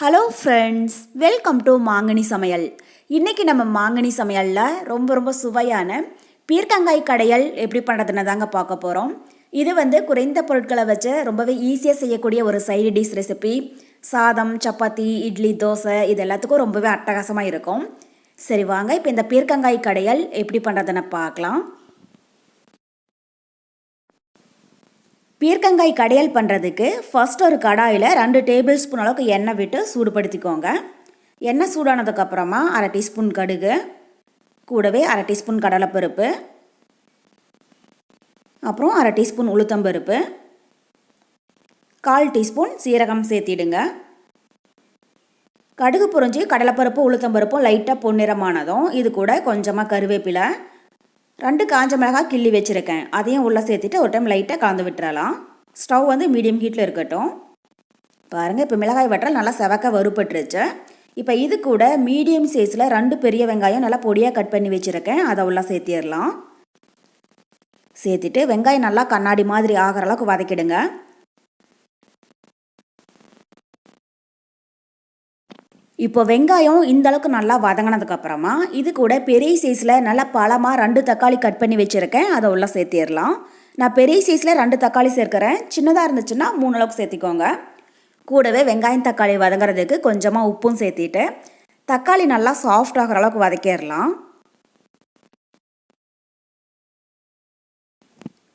Hello friends, welcome to மாங்கனி சமையல். இன்றைக்கி நம்ம மாங்கனி சமையலில் ரொம்ப சுவையான பீர்க்கங்காய் கடையல் எப்படி பண்ணுறதுன்னு தாங்க பார்க்க போகிறோம். இது குறைந்த பொருட்களை வச்சு ரொம்பவே ஈஸியாக செய்யக்கூடிய ஒரு சைடு டிஷ் ரெசிபி. சாதம், சப்பாத்தி, இட்லி, தோசை இது எல்லாத்துக்கும் ரொம்பவே அட்டகாசமாக இருக்கும். சரி வாங்க, இப்போ இந்த பீர்க்கங்காய் கடையல் எப்படி பண்ணுறதுன்னு பார்க்கலாம். பீர்க்கங்காய் கடையல் பண்ணுறதுக்கு ஃபர்ஸ்ட் ஒரு கடாயில் 2 டேபிள் ஸ்பூன் அளவுக்கு எண்ணெய் விட்டு சூடுபடுத்திக்கோங்க. எண்ணெய் சூடானதுக்கப்புறமா 1/2 டீஸ்பூன் கடுகு, கூடவே 1/2 டீஸ்பூன் கடலைப்பருப்பு, அப்புறம் 1/2 டீஸ்பூன் உளுத்தம்பருப்பு, 1/4 டீஸ்பூன் சீரகம் சேர்த்திடுங்க. கடுகு பொரிஞ்சு கடலைப்பருப்பு உளுத்தம்பருப்பும் லைட்டாக பொன்னிறமானதும் இது கூட கொஞ்சமாக கருவேப்பிலை, 2 காஞ்ச மிளகாய் கிள்ளி வச்சுருக்கேன், அதையும் உள்ளே சேர்த்துட்டு ஒரு டைம் லைட்டாக கலந்து விட்டுறலாம். ஸ்டவ் மீடியம் ஹீட்டில் இருக்கட்டும். பாருங்கள், இப்போ மிளகாய் வற்றல் நல்லா செவக்க வறுபட்டுருச்சு. இப்போ இது கூட மீடியம் சைஸில் 2 பெரிய வெங்காயம் நல்லா பொடியாக கட் பண்ணி வச்சுருக்கேன், அதை உள்ளே சேர்த்திடலாம். சேர்த்துட்டு வெங்காயம் நல்லா கண்ணாடி மாதிரி ஆகிற அளவுக்கு வதக்கிடுங்க. இப்போ வெங்காயம் இந்த அளவுக்கு நல்லா வதங்கினதுக்கப்புறமா இது கூட பெரிய சைஸில் நல்லா பழமாக 2 தக்காளி கட் பண்ணி வச்சுருக்கேன், அதை உள்ளே சேர்த்திடலாம். நான் பெரிய சைஸில் 2 தக்காளி சேர்க்குறேன், சின்னதாக இருந்துச்சுன்னா 3 அளவுக்கு சேர்த்திக்கோங்க. கூடவே வெங்காயம் தக்காளி வதங்குறதுக்கு கொஞ்சமாக உப்பும் சேர்த்திட்டு தக்காளி நல்லா சாஃப்ட் ஆகிற அளவுக்கு வதக்கிடலாம்.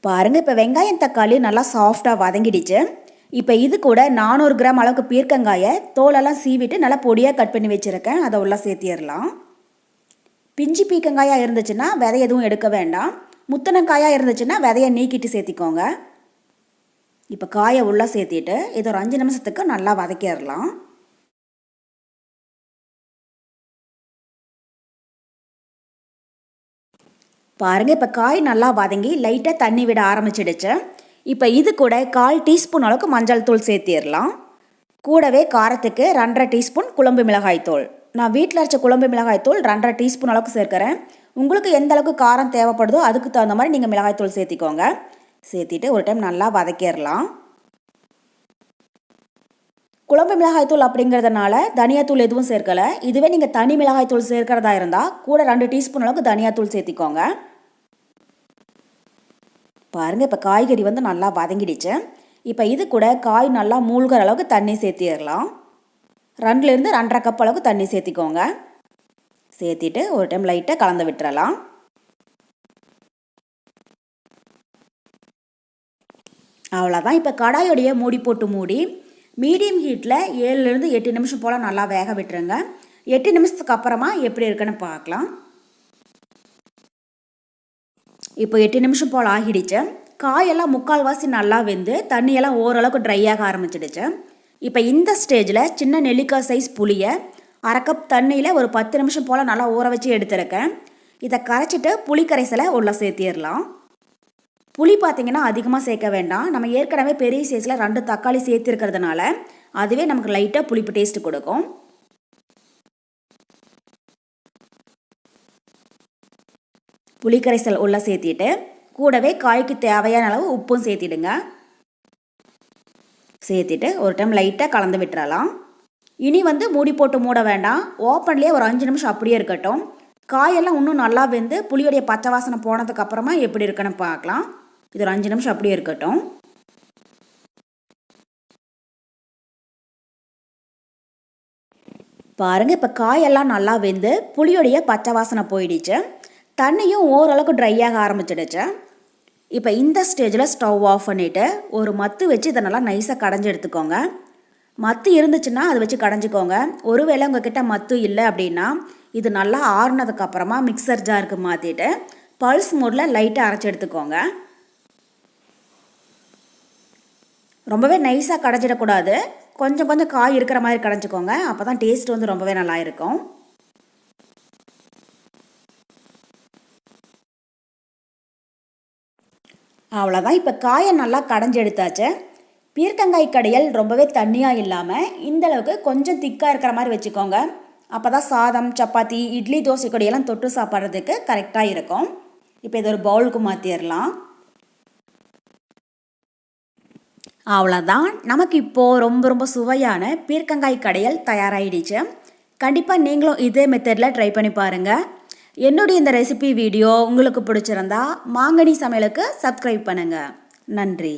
பாருங்கள், இப்போ வெங்காயம் தக்காளி நல்லா சாஃப்டாக வதங்கிடுச்சு. இப்போ இது கூட 400 கிராம் அளவுக்கு பீர்க்கங்காயை தோலெல்லாம் சீவிட்டு நல்லா பொடியாக கட் பண்ணி வச்சுருக்கேன், அதை உள்ளே சேர்த்திடலாம். பிஞ்சு பீர்க்கங்காயாக இருந்துச்சுன்னா விதை எதுவும் எடுக்க வேண்டாம், முத்தனங்காயாக இருந்துச்சுன்னா விதையை நீக்கிட்டு சேர்த்திக்கோங்க. இப்போ காயை உள்ளே சேர்த்திட்டு இது ஒரு 5 நிமிஷத்துக்கு நல்லா வதக்கிடலாம். பாருங்கள், இப்போ காய் நல்லா வதங்கி லைட்டாக தண்ணி விட ஆரம்பிச்சிடுச்சு. இப்போ இது கூட 1/4 டீஸ்பூன் அளவுக்கு மஞ்சள் தூள் சேர்த்திடலாம். கூடவே காரத்துக்கு 2.5 டீஸ்பூன் குழம்பு மிளகாய் தூள். நான் வீட்டில் அரைச்ச குழம்பு மிளகாய் தூள் 2.5 டீஸ்பூன் அளவுக்கு சேர்க்குறேன். உங்களுக்கு எந்த அளவுக்கு காரம் தேவைப்படுதோ அதுக்கு தகுந்த மாதிரி நீங்கள் மிளகாய் தூள் சேர்த்திக்கோங்க. சேர்த்திட்டு ஒரு டைம் நல்லா வதக்கிடலாம். குழம்பு மிளகாய் தூள் அப்படிங்கிறதுனால தனியாத்தூள் எதுவும் சேர்க்கலை. இதுவே நீங்கள் தனி மிளகாய் தூள் சேர்க்கிறதா இருந்தால் கூட 2 டீஸ்பூன் அளவுக்கு தனியாத்தூள் சேர்த்திக்கோங்க. பாருங்கள், இப்போ காய்கறி நல்லா வதங்கிடுச்சு. இப்போ இது கூட காய் நல்லா மூழ்கிற அளவுக்கு தண்ணி சேர்த்திடலாம். 2லேருந்து 2.5 கப் அளவுக்கு தண்ணி சேர்த்திக்கோங்க. சேர்த்திட்டு ஒரு டைம் லைட்டாக கலந்து விட்டுறலாம். அவ்வளோதான். இப்போ கடாயோடைய மூடி போட்டு மூடி மீடியம் ஹீட்டில் 7லேருந்து 8 நிமிஷம் போல் நல்லா வேக விட்டுருங்க. 8 நிமிஷத்துக்கு அப்புறமா எப்படி இருக்குன்னு பார்க்கலாம். இப்போ 8 நிமிஷம் போல் ஆகிடுச்சு. காயெல்லாம் முக்கால்வாசி நல்லா வெந்து தண்ணியெல்லாம் ஓரளவுக்கு ட்ரை ஆக ஆரம்பிச்சிடுச்சு. இப்போ இந்த ஸ்டேஜில் சின்ன நெல்லிக்காய் சைஸ் புளியை 1/2 கப் தண்ணியில் ஒரு 10 நிமிஷம் போல் நல்லா ஊற வச்சு எடுத்துருக்கேன். இதை கரைச்சிட்டு புளி கரைசலை உள்ளே சேர்த்திடலாம். புளி பார்த்திங்கன்னா அதிகமாக சேர்க்க வேண்டாம், நம்ம ஏற்கனவே பெரிய சைஸில் 2 தக்காளி சேர்த்துருக்கிறதுனால அதுவே நமக்கு லைட்டாக புளிப்பு டேஸ்ட்டு கொடுக்கும். புளிக்கரைசல் உள்ளே சேர்த்திட்டு கூடவே காய்க்கு தேவையான அளவு உப்பும் சேர்த்திடுங்க. சேர்த்திட்டு ஒரு டைம் லைட்டாக கலந்து விட்டுறலாம். இனி மூடி போட்டு மூட வேண்டாம், ஓப்பன்லேயே ஒரு 5 நிமிஷம் அப்படியே இருக்கட்டும். காயெல்லாம் இன்னும் நல்லா வெந்து புளியோடைய பச்சை வாசனை போனதுக்கப்புறமா எப்படி இருக்குன்னு பார்க்கலாம். இது ஒரு 5 நிமிஷம் அப்படியே இருக்கட்டும். பாருங்கள், இப்போ காயெல்லாம் நல்லா வெந்து புளியோடைய பச்சை வாசனை போயிடுச்சு. தண்ணியும் ஓரளவுக்கு ட்ரை ஆக ஆரம்பிச்சிடுச்சு. இப்போ இந்த ஸ்டேஜில் ஸ்டவ் ஆஃப் பண்ணிவிட்டு ஒரு மத்து வச்சு இதை நல்லா நைஸாக கடைஞ்சி எடுத்துக்கோங்க. மத்து இருந்துச்சுன்னா அதை வச்சு கடைஞ்சிக்கோங்க. ஒருவேளை உங்ககிட்ட மத்து இல்லை அப்படின்னா இது நல்லா ஆறுனதுக்கப்புறமா மிக்சர் ஜாருக்கு மாற்றிட்டு பல்ஸ் மோடில் லைட்டாக அரைச்சி எடுத்துக்கோங்க. ரொம்பவே நைஸாக கடைஞ்சிடக்கூடாது, கொஞ்சம் காய் இருக்கிற மாதிரி கடைஞ்சிக்கோங்க, அப்போ தான் டேஸ்ட் ரொம்பவே நல்லா இருக்கும். அவ்வளோதான். இப்போ காயை நல்லா கடைஞ்சி எடுத்தாச்சு. பீர்க்கங்காய் கடையல் ரொம்பவே தண்ணியாக இல்லாமல் இந்தளவுக்கு கொஞ்சம் திக்காக இருக்கிற மாதிரி வச்சுக்கோங்க. அப்போ தான் சாதம், சப்பாத்தி, இட்லி, தோசை கொடியெல்லாம் தொட்டு சாப்பிட்றதுக்கு கரெக்டாக இருக்கும். இப்போ இது ஒரு பவுலுக்கு மாற்றிடலாம். அவ்வளோதான், நமக்கு இப்போது ரொம்ப ரொம்ப சுவையான பீர்க்கங்காய் கடையல் தயாராகிடுச்சு. கண்டிப்பாக நீங்களும் இதே மெத்தடில் ட்ரை பண்ணி பாருங்கள். என்னுடைய இந்த ரெசிபி வீடியோ உங்களுக்கு பிடிச்சிருந்தா மாங்கனி சமையலுக்கு சப்ஸ்கிரைப் பண்ணுங்கள். நன்றி.